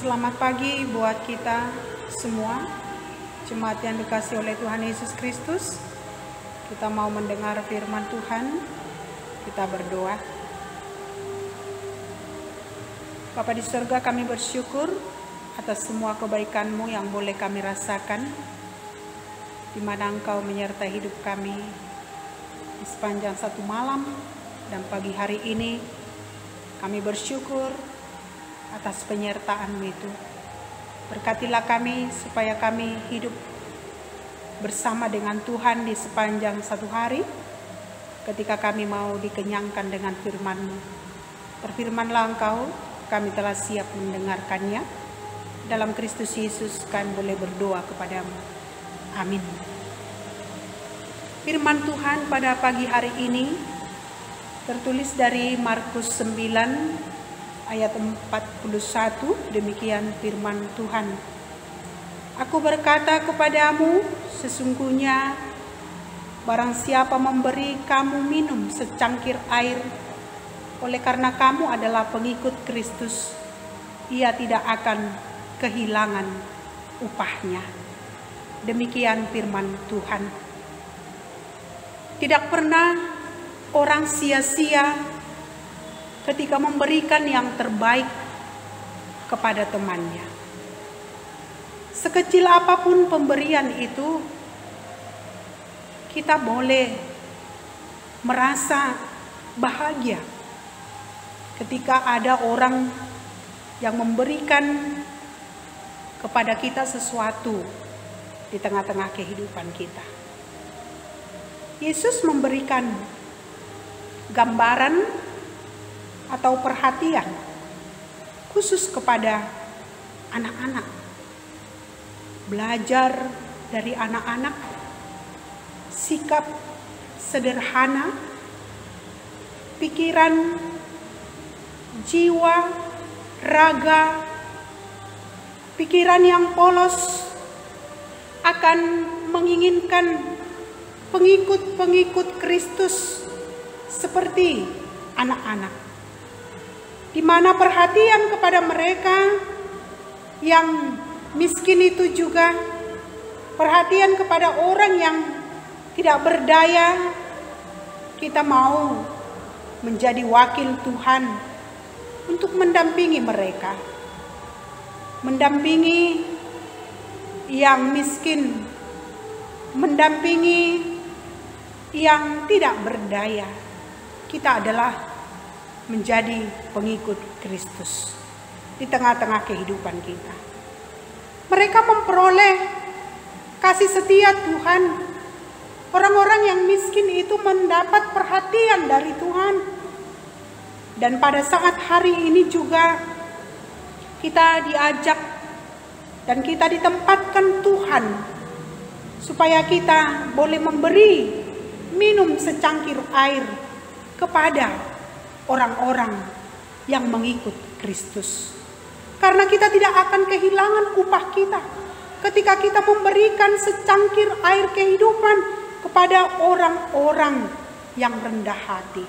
Selamat pagi buat kita semua, jemaat yang dikasihi oleh Tuhan Yesus Kristus. Kita mau mendengar firman Tuhan, kita berdoa. Bapa di surga, kami bersyukur atas semua kebaikan-Mu yang boleh kami rasakan, di mana Engkau menyertai hidup kami di sepanjang satu malam dan pagi hari ini. Kami bersyukur atas penyertaan-Mu itu. Berkatilah kami supaya kami hidup bersama dengan Tuhan di sepanjang satu hari ketika kami mau dikenyangkan dengan firman-Mu. Berfirmanlah Engkau, kami telah siap mendengarkannya. Dalam Kristus Yesus kami boleh berdoa kepadamu. Amin. Firman Tuhan pada pagi hari ini tertulis dari Markus 9 ayat 41, demikian firman Tuhan. Aku berkata kepadamu, sesungguhnya barang siapa memberi kamu minum secangkir air, oleh karena kamu adalah pengikut Kristus, ia tidak akan kehilangan upahnya. Demikian firman Tuhan. Tidak pernah orang sia-sia ketika memberikan yang terbaik kepada temannya. Sekecil apapun pemberian itu, kita boleh merasa bahagia ketika ada orang yang memberikan kepada kita sesuatu di tengah-tengah kehidupan kita. Yesus memberikan gambaran atau perhatian khusus kepada anak-anak. Belajar dari anak-anak sikap sederhana, pikiran, jiwa, raga, pikiran yang polos akan menginginkan pengikut-pengikut Kristus seperti anak-anak, di mana perhatian kepada mereka yang miskin itu juga perhatian kepada orang yang tidak berdaya. Kita mau menjadi wakil Tuhan untuk mendampingi mereka, mendampingi yang miskin, mendampingi yang tidak berdaya. Kita adalah menjadi pengikut Kristus di tengah-tengah kehidupan kita. Mereka memperoleh kasih setia Tuhan. Orang-orang yang miskin itu mendapat perhatian dari Tuhan. Dan pada saat hari ini juga kita diajak dan kita ditempatkan Tuhan supaya kita boleh memberi minum secangkir air kepada orang-orang yang mengikut Kristus. Karena kita tidak akan kehilangan upah kita ketika kita memberikan secangkir air kehidupan kepada orang-orang yang rendah hati.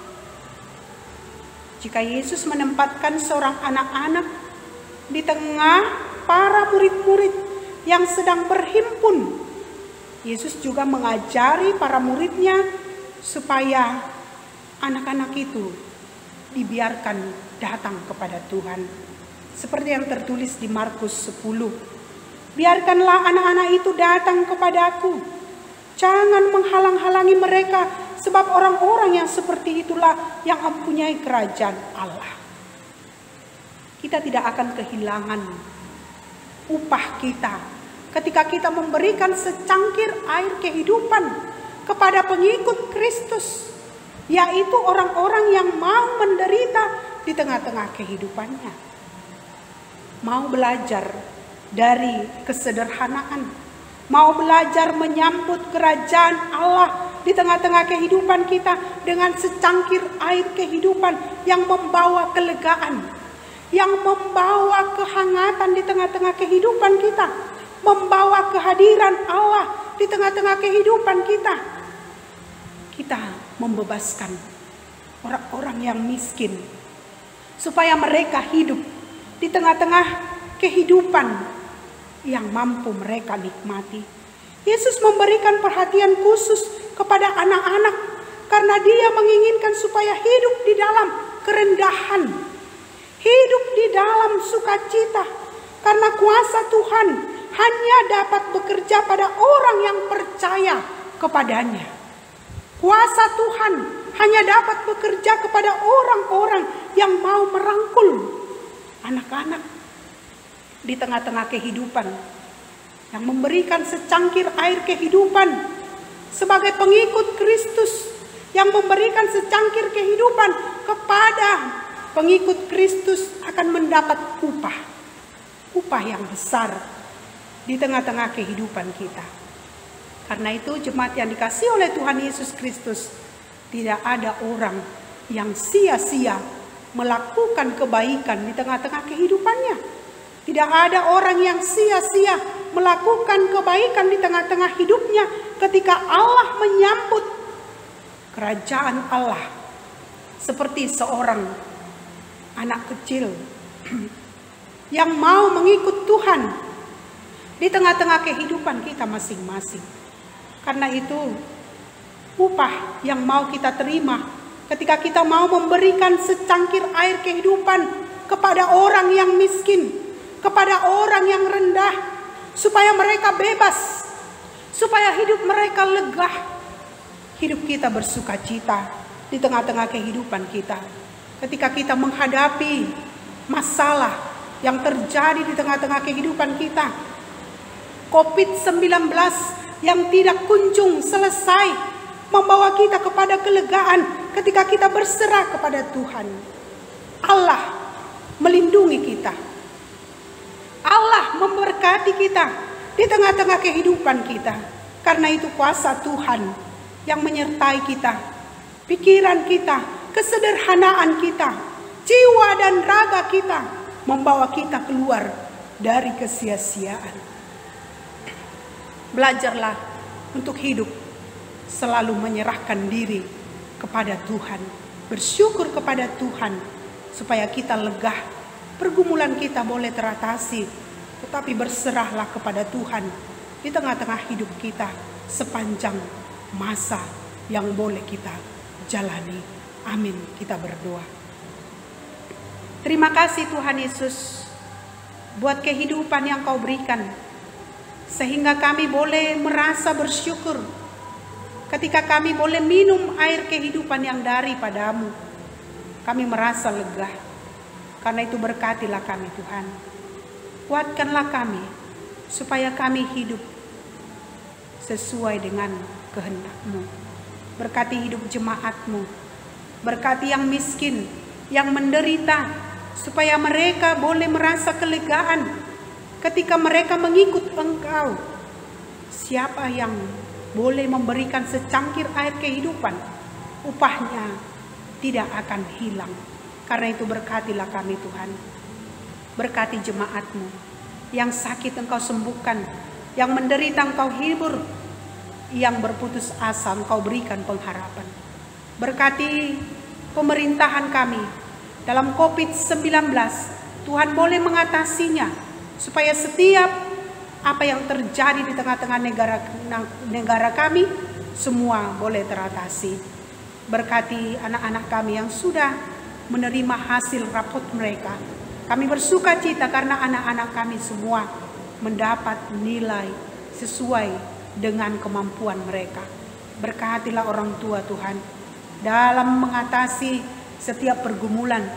Jika Yesus menempatkan seorang anak-anak di tengah para murid-murid yang sedang berhimpun, Yesus juga mengajari para muridnya supaya anak-anak itu dibiarkan datang kepada Tuhan. Seperti yang tertulis di Markus 10. Biarkanlah anak-anak itu datang kepadaku. Jangan menghalang-halangi mereka, sebab orang-orang yang seperti itulah yang mempunyai kerajaan Allah. Kita tidak akan kehilangan upah kita ketika kita memberikan secangkir air kehidupan kepada pengikut Kristus, yaitu orang-orang yang mau menderita di tengah-tengah kehidupannya. Mau belajar dari kesederhanaan, mau belajar menyambut kerajaan Allah di tengah-tengah kehidupan kita dengan secangkir air kehidupan yang membawa kelegaan, yang membawa kehangatan di tengah-tengah kehidupan kita, membawa kehadiran Allah di tengah-tengah kehidupan kita. Kita membebaskan orang-orang yang miskin supaya mereka hidup di tengah-tengah kehidupan yang mampu mereka nikmati. Yesus memberikan perhatian khusus kepada anak-anak karena Dia menginginkan supaya hidup di dalam kerendahan, hidup di dalam sukacita, karena kuasa Tuhan hanya dapat bekerja pada orang yang percaya kepadanya. Kuasa Tuhan hanya dapat bekerja kepada orang-orang yang mau merangkul anak-anak di tengah-tengah kehidupan, yang memberikan secangkir air kehidupan sebagai pengikut Kristus, yang memberikan secangkir kehidupan kepada pengikut Kristus akan mendapat upah yang besar di tengah-tengah kehidupan kita. Karena itu jemaat yang dikasihi oleh Tuhan Yesus Kristus, tidak ada orang yang sia-sia melakukan kebaikan di tengah-tengah kehidupannya. Tidak ada orang yang sia-sia melakukan kebaikan di tengah-tengah hidupnya ketika Allah menyambut kerajaan Allah. Seperti seorang anak kecil yang mau mengikut Tuhan di tengah-tengah kehidupan kita masing-masing. Karena itu upah yang mau kita terima ketika kita mau memberikan secangkir air kehidupan kepada orang yang miskin, kepada orang yang rendah, supaya mereka bebas, supaya hidup mereka lega, hidup kita bersukacita di tengah-tengah kehidupan kita. Ketika kita menghadapi masalah yang terjadi di tengah-tengah kehidupan kita, COVID-19 yang tidak kunjung selesai membawa kita kepada kelegaan ketika kita berserah kepada Tuhan. Allah melindungi kita, Allah memberkati kita di tengah-tengah kehidupan kita. Karena itu kuasa Tuhan yang menyertai kita, pikiran kita, kesederhanaan kita, jiwa dan raga kita, membawa kita keluar dari kesia-siaan. Belajarlah untuk hidup selalu menyerahkan diri kepada Tuhan, bersyukur kepada Tuhan supaya kita lega. Pergumulan kita boleh teratasi, tetapi berserahlah kepada Tuhan di tengah-tengah hidup kita sepanjang masa yang boleh kita jalani. Amin. Kita berdoa. Terima kasih Tuhan Yesus buat kehidupan yang Kau berikan, sehingga kami boleh merasa bersyukur ketika kami boleh minum air kehidupan yang daripadamu. Kami merasa lega. Karena itu berkatilah kami Tuhan. Kuatkanlah kami supaya kami hidup sesuai dengan kehendak-Mu. Berkati hidup jemaat-Mu. Berkati yang miskin, yang menderita, supaya mereka boleh merasa kelegaan ketika mereka mengikut Engkau. Siapa yang boleh memberikan secangkir air kehidupan, upahnya tidak akan hilang. Karena itu berkatilah kami Tuhan. Berkati jemaat-Mu. Yang sakit Engkau sembuhkan, yang menderita Engkau hibur, yang berputus asa Engkau berikan pengharapan. Berkati pemerintahan kami dalam COVID-19. Tuhan boleh mengatasinya, supaya setiap apa yang terjadi di tengah-tengah negara kami semua boleh teratasi. Berkati anak-anak kami yang sudah menerima hasil rapot mereka. Kami bersuka cita karena anak-anak kami semua mendapat nilai sesuai dengan kemampuan mereka. Berkatilah orang tua Tuhan dalam mengatasi setiap pergumulan.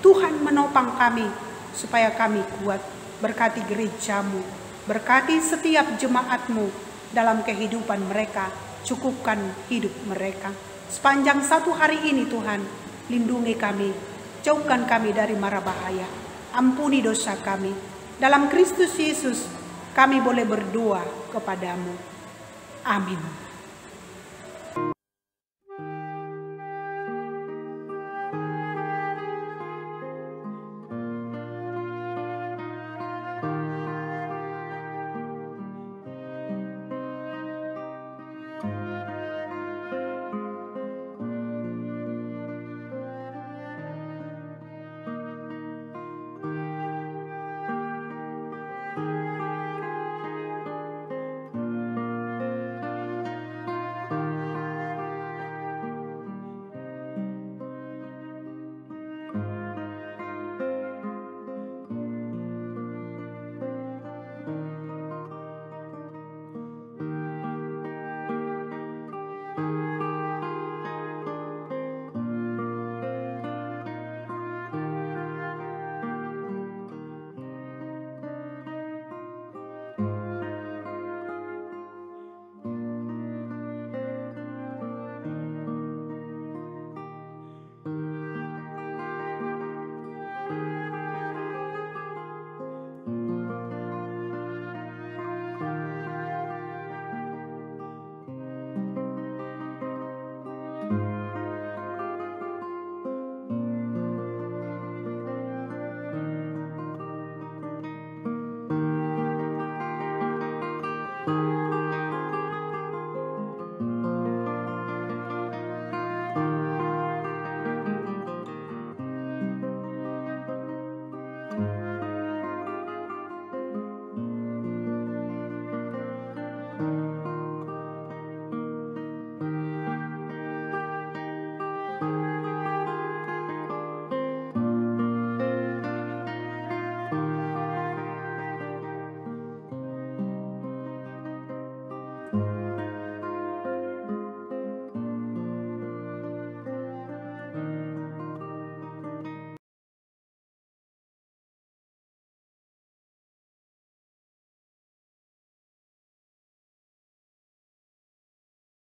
Tuhan menopang kami supaya kami kuat. Berkati gereja-Mu, berkati setiap jemaat-Mu dalam kehidupan mereka. Cukupkan hidup mereka. Sepanjang satu hari ini Tuhan, lindungi kami, jauhkan kami dari mara bahaya, ampuni dosa kami. Dalam Kristus Yesus kami boleh berdoa kepadamu. Amin.